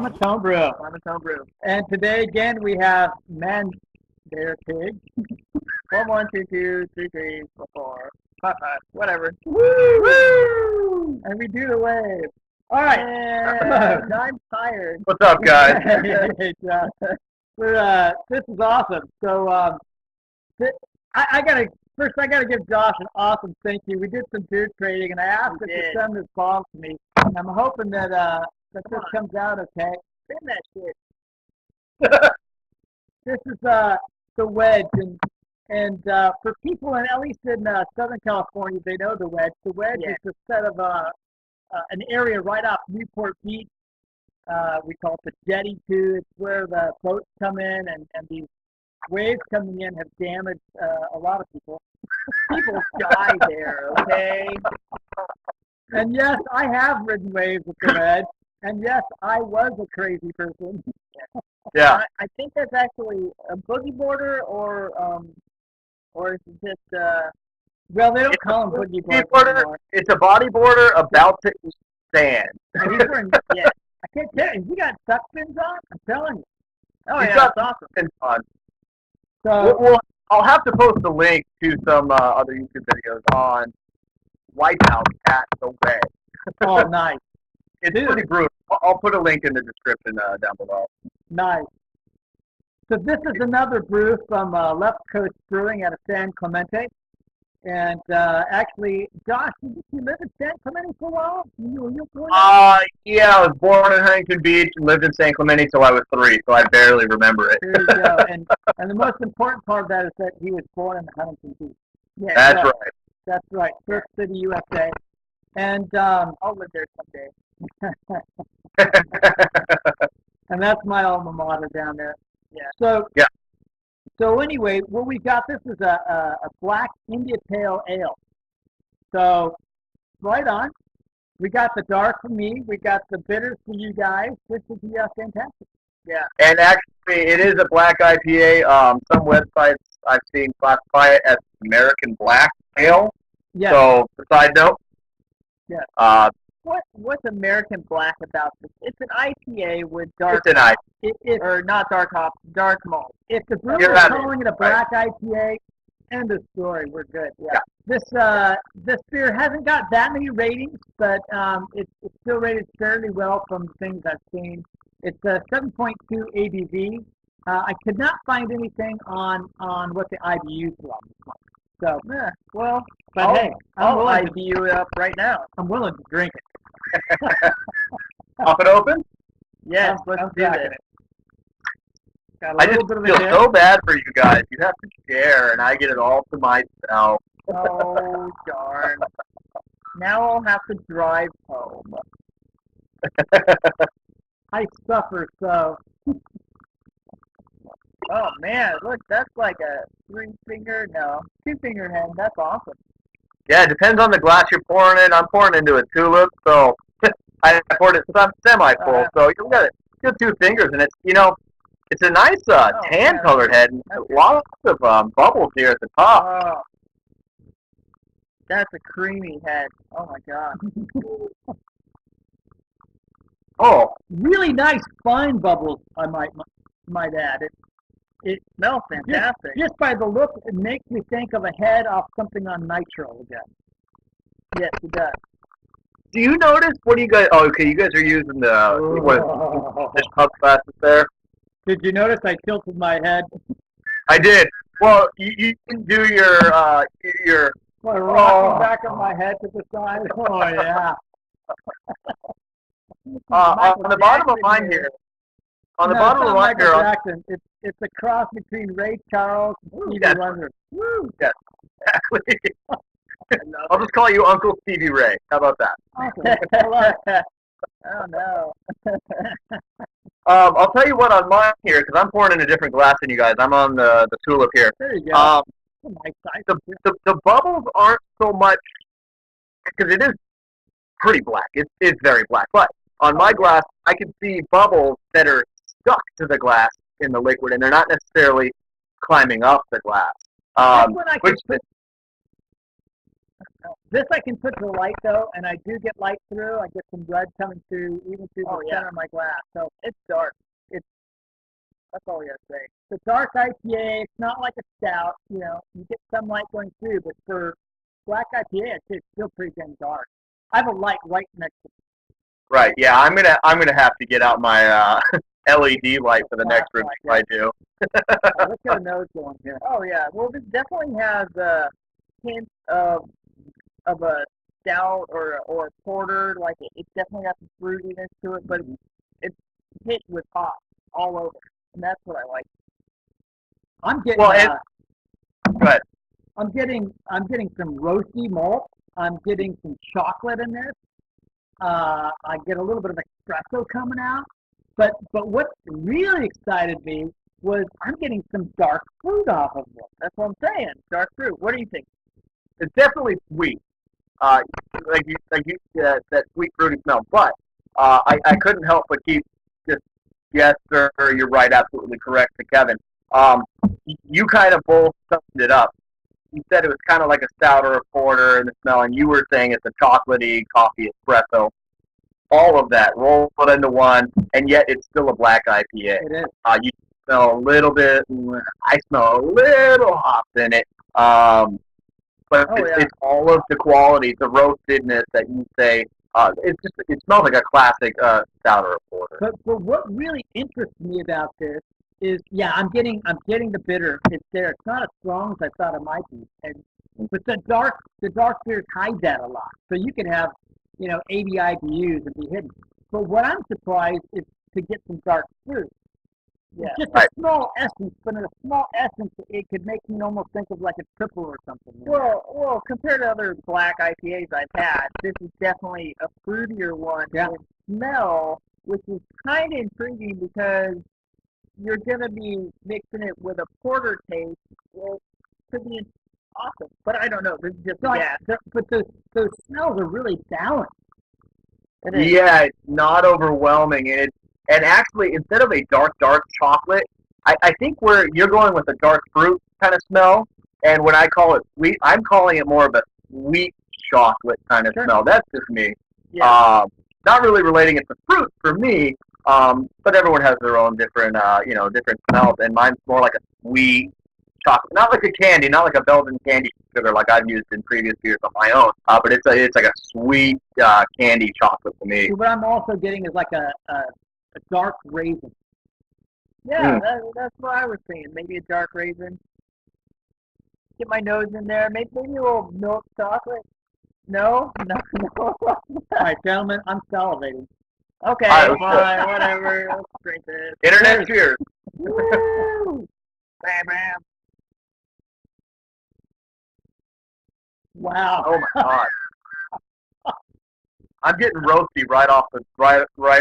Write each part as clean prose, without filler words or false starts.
Mama's Homebrew. Mama's Homebrew. And today again we have Man Bear Pig. 1, 2, 2, 3, 3, 4, 4, 5, 5, whatever. Woo! Woo! And we do the wave. All right. And I'm tired. What's up, guys? Hey, John. This is awesome. So I gotta give Josh an awesome thank you. We did some beer trading, and I asked him to send this bottle to me. And I'm hoping that this comes out okay. Send that shit. This is the Wedge, and for people at least in Southern California, they know the Wedge. The Wedge is a set of an area right off Newport Beach. We call it the jetty too. It's where the boats come in, and these waves coming in have damaged a lot of people. People die there, okay? And yes, I have ridden waves with the Wedge, and yes, I was a crazy person. Yeah. I think that's actually a boogie boarder, or is it just well, they don't call them boogie boarders anymore. It's a bodyboarder about to eat sand. And he's wearing, I can't tell you, he got suck fins on. I'm telling you. Oh, He's yeah, got that's awesome. fins on. So I'll have to post a link to some other YouTube videos on Whitehouse at the Wedge. oh, nice, It's pretty brutal. I'll put a link in the description down below. nice. So this is another brew from Left Coast Brewing out of San Clemente. And actually, Josh, did you live in San Clemente for a while? You Yeah, I was born in Huntington Beach and lived in San Clemente till I was 3, so I barely remember it. There you go. And the most important part of that is that he was born in Huntington Beach. Yeah, That's right. That's right. First City, USA. And I'll live there someday. and that's my alma mater down there. Yeah. So anyway, what we got, this is a black India Pale Ale. So right on. We got the dark for me. We got the bitters for you guys. This is fantastic. Yeah. And actually, it is a black IPA. Some websites I've seen classify it as American Black Ale. Yeah. So, side note. Yeah. What's American Black about this? It's an IPA with dark It's an IPA. or not dark hops, dark malt. If the brewer You're is right. calling it a black IPA, end of story. We're good. Yeah. This beer hasn't got that many ratings, but it's still rated fairly well from the things I've seen. It's a 7.2 ABV. I could not find anything on what the IBUs were on this one. So, Well, but hey, I'll IBU it up right now. I'm willing to drink it. Pop it open? Yes, I'm let's do cracking this. it. Got a I little just bit of a feel hit. so bad for you guys. You have to share, and I get it all to myself. Oh, darn. Now I'll have to drive home. I suffer so. Oh, man, look, that's like a 2-finger hand. That's awesome. Yeah, it depends on the glass you're pouring in. I'm pouring into a tulip, so I poured it semi-full. So you got it. You 2 fingers, and it's a nice tan-colored head, and lots of bubbles here at the top. Oh, that's a creamy head. Oh, my God. Oh, Really nice fine bubbles, I might add. It smells fantastic. Just by the look, it makes me think of a head off something on nitro again. Yes, it does. do you notice? What do you guys? Oh, okay, you guys are using the pub glasses there. Did you notice I tilted my head? I did. Well, you can do your Rocking back of my head to the side. Oh yeah. on the bottom of mine here. On the bottom of mine here. Jackson. It's a cross between Ray Charles and Stevie Wonder. Woo! Yes, exactly. I'll just call you Uncle Stevie Ray. How about that? Awesome. Oh, no. I'll tell you what on mine here, because I'm pouring in a different glass than you guys. I'm on the tulip here. There you go. Nice size. The bubbles aren't so much, because it is pretty black. It's very black. But on my glass, I can see bubbles that are stuck to the glass in the liquid, and they're not necessarily climbing up the glass. This I can put to the light though, and I do get light through. I get some red coming through, even through the center of my glass. So it's dark. That's all we gotta say. It's a dark IPA. It's not like a stout. You get some light going through, but for Black IPA, it's still pretty damn dark. I have a light right next to me. Right. Yeah. I'm gonna have to get out my LED light for the next room if I do. Let's get a nose going here. Oh yeah. Well, this definitely has a hint of a stout or a porter. Like it's definitely got some fruitiness to it, but it's hit with hops all over, and that's what I like. I'm getting. Go ahead. I'm getting some roasty malt. I'm getting some chocolate in this. I get a little bit of espresso coming out. But what really excited me was I'm getting some dark fruit off of this. That's what I'm saying. Dark fruit. What do you think? It's definitely sweet. Like you that sweet fruity smell. But I couldn't help but keep just yes, sir. You're right. Absolutely correct, to Kevin. You kind of both summed it up. You said it was kind of like a stout or a porter in the smell, and you were saying it's a chocolatey coffee espresso. All of that rolled into one, and yet it's still a black IPA. It is. You smell a little bit. I smell a little hops in it. But it's all of the quality, the roastedness that you say. It smells like a classic stout or a porter. But what really interests me about this is, I'm getting the bitter. It's there. It's not as strong as I thought it might be, but the dark beers hide that a lot. So you can have 80 IBUs and be hidden. But what I'm surprised is to get some dark fruit. Yeah. Just a small essence, but in a small essence, it could make me almost think of like a triple or something. Well, compared to other black IPAs I've had, this is definitely a fruitier one. Yeah. With smell, which is kind of intriguing because you're going to be mixing it with a porter taste. Well, could be awesome, but I don't know. This is just gas. But those smells are really balanced. Yeah, it's not overwhelming, and actually, instead of a dark chocolate, I think where you're going with a dark fruit kind of smell, and when I call it sweet, I'm calling it more of a sweet chocolate kind of smell. That's just me. Yeah. Not really relating it to fruit for me, but everyone has their own different, different smells, and mine's more like a sweet chocolate, not like a candy, not like a Belgian candy sugar like I've used in previous beers on my own, but it's like a sweet candy chocolate to me. What I'm also getting is like a dark raisin. Yeah, that's what I was saying. Maybe a dark raisin. Get my nose in there. Maybe a little milk chocolate. No. All right, gentlemen, I'm salivating. Okay, fine, whatever. Let's drink this. Internet cheers. Woo! Bam, bam. Wow. Oh my God. I'm getting roasty right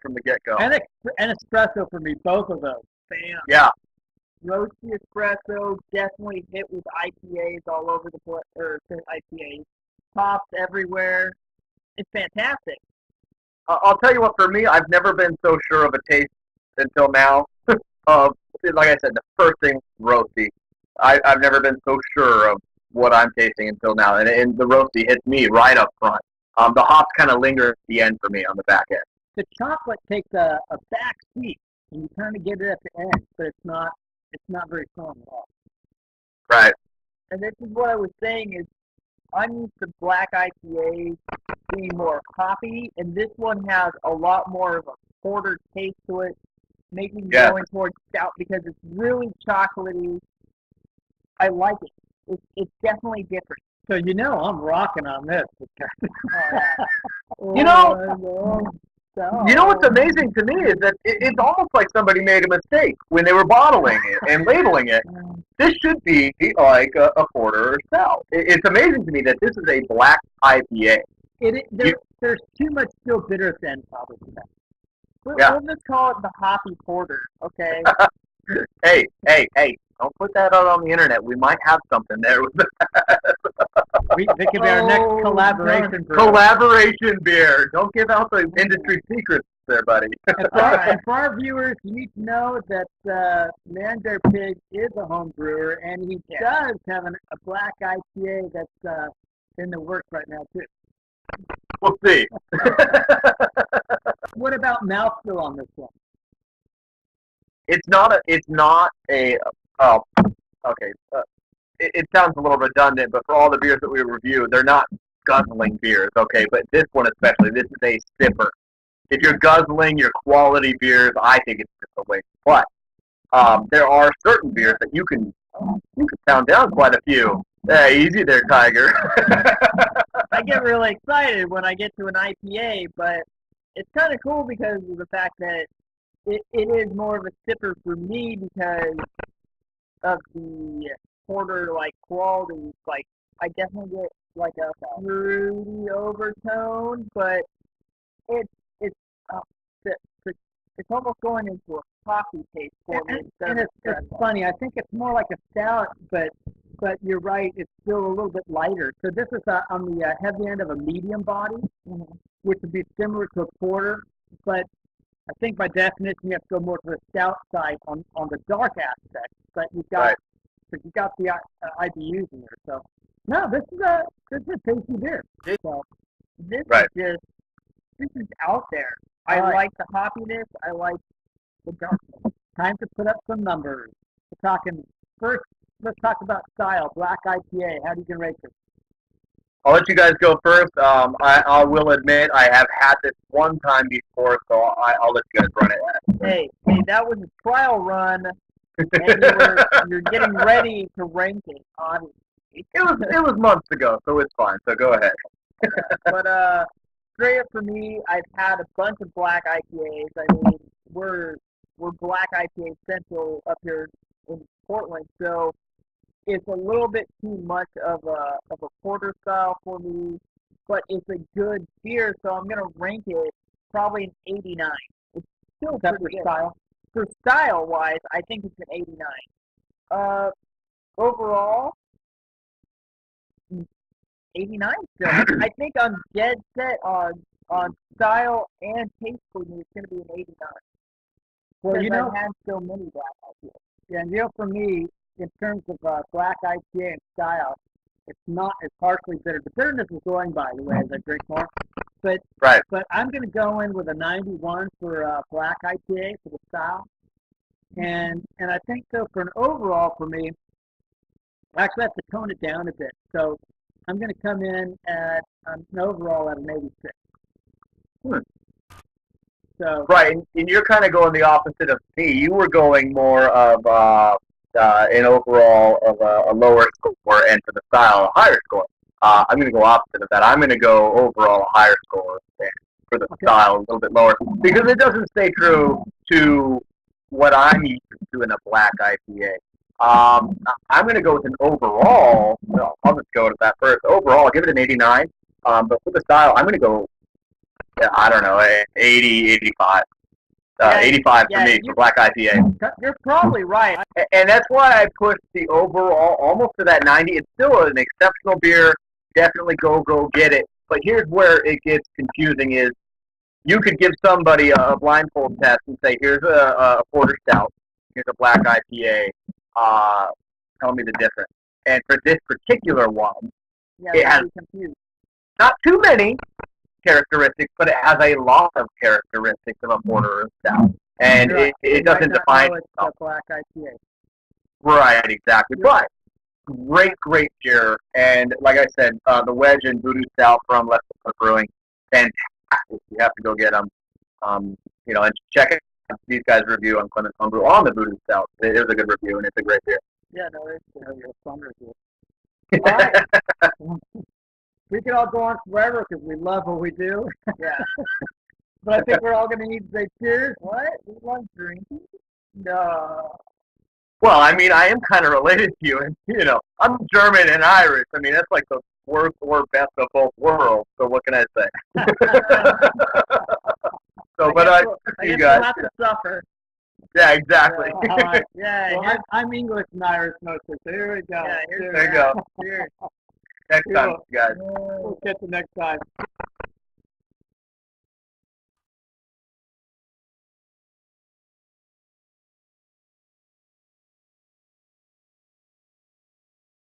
from the get-go. And espresso for me, both of those. Bam. Yeah. Roasty espresso, definitely hit with IPAs all over the place, or IPAs. Pops everywhere. It's fantastic. I'll tell you what, for me, I've never been so sure of a taste until now. Like I said, the first thing, roasty. I've never been so sure of what I'm tasting until now, and the roasty hits me right up front. The hops kind of linger at the end for me on the back end. The chocolate takes a back seat, and you kind of get it at the end, but it's not very strong at all. Right. And this is what I was saying is, I'm used to black IPAs being more hoppy, and this one has a lot more of a porter taste to it, making me going towards stout because it's really chocolatey. I like it. It's definitely different. So I'm rocking on this. You know what's amazing to me is that it's almost like somebody made a mistake when they were bottling it and labeling it. This should be like a porter or stout. It's amazing to me that this is a black IPA. There's too much still bitter at the end, probably. We'll just call it the hoppy porter, okay? Hey, don't put that out on the internet. We might have something there. They could be our next collaboration beer. Collaboration beer. Don't give out the industry secrets there, buddy. And for our viewers, you need to know that Man Bear Pig is a home brewer, and he does have a black IPA that's in the works right now too. We'll see. What about mouthfeel on this one? It's not a. Oh, okay. It sounds a little redundant, but for all the beers that we review, they're not guzzling beers, okay? But this one especially, this is a sipper. If you're guzzling your quality beers, I think it's just a waste. But there are certain beers that you can pound down quite a few. Easy there, Tiger. I get really excited when I get to an IPA, but it's kind of cool because of the fact that it is more of a sipper for me because of the porter like qualities. Like I definitely get like a fruity overtone, but it's almost going into a coffee taste for me. And it's funny. I think it's more like a stout, but you're right. It's still a little bit lighter. So this is on the heavy end of a medium body, which would be similar to a porter, but I think by definition you have to go more to the stout side on the dark aspect. But you've got the IBUs in there. So no, this is a tasty beer. So this is out there. I like the hoppiness. I like the darkness. Time to put up some numbers. We're talking first. Let's talk about style. Black IPA. How do you rate this? I'll let you guys go first. I will admit I have had this one time before, so I'll let you guys run it. Hey, that was a trial run, and you're getting ready to rank it. Obviously, it was months ago, so it's fine. So go ahead. But straight up for me, I've had a bunch of black IPAs. I mean, we're Black IPA Central up here in Portland, so it's a little bit too much of a porter style for me, but it's a good beer, so I'm gonna rank it probably an 89. It's still pretty good. Style. For style wise, I think it's an 89. Overall, 89 still. I think I'm dead set on style and taste for me. It's gonna be an 89. Well, I've had so many black IPAs. Yeah, and for me, in terms of black IPA and style, it's not as harshly bitter. The bitterness is going by the way as I drink more. But I'm going to go in with a 91 for black IPA for the style. And I think so for an overall for me, I actually have to tone it down a bit. So I'm going to come in at an overall at an 86. So right, and you're kind of going the opposite of me. You were going more of an overall of a lower score, and for the style, a higher score. I'm going to go opposite of that. I'm going to go overall a higher score, and for the style, a little bit lower, because it doesn't stay true to what I'm used to in a black IPA. I'm going to go with an overall. Well, I'll just go with that first. Overall, I'll give it an 89. But for the style, I'm going to go. I don't know, 80, 85. 85 for me for black IPA. You're probably right. And that's why I pushed the overall almost to that 90. It's still an exceptional beer. Definitely go get it. But here's where it gets confusing is you could give somebody a blindfold test and say, here's a porter stout. Here's a black IPA. Tell me the difference. And for this particular one, it has not too many characteristics, but it has a lot of characteristics of a porter or stout, and it doesn't define itself. Black IPA. Right, exactly. But great beer, and like I said, the Wedge and Voodoo Stout from Left Coast Brewing, fantastic. You have to go get them. And check it. These guys review on Clement Homebrew on the Voodoo Stout. It is a good review, and it's a great beer. Yeah, no, it's a fun review. All right. We could all go on forever because we love what we do. Yeah. But I think we're all going to need to say cheers. What? We love drinking? No. Well, I mean, I am kind of related to you. And, I'm German and Irish. I mean, that's like the worst or best of both worlds. So what can I say? You guys. We'll have to suffer. Yeah, exactly. Well, I'm English and Irish mostly. So here we go. Yeah, there you go. Cheers. Next time, guys. We'll catch you next time.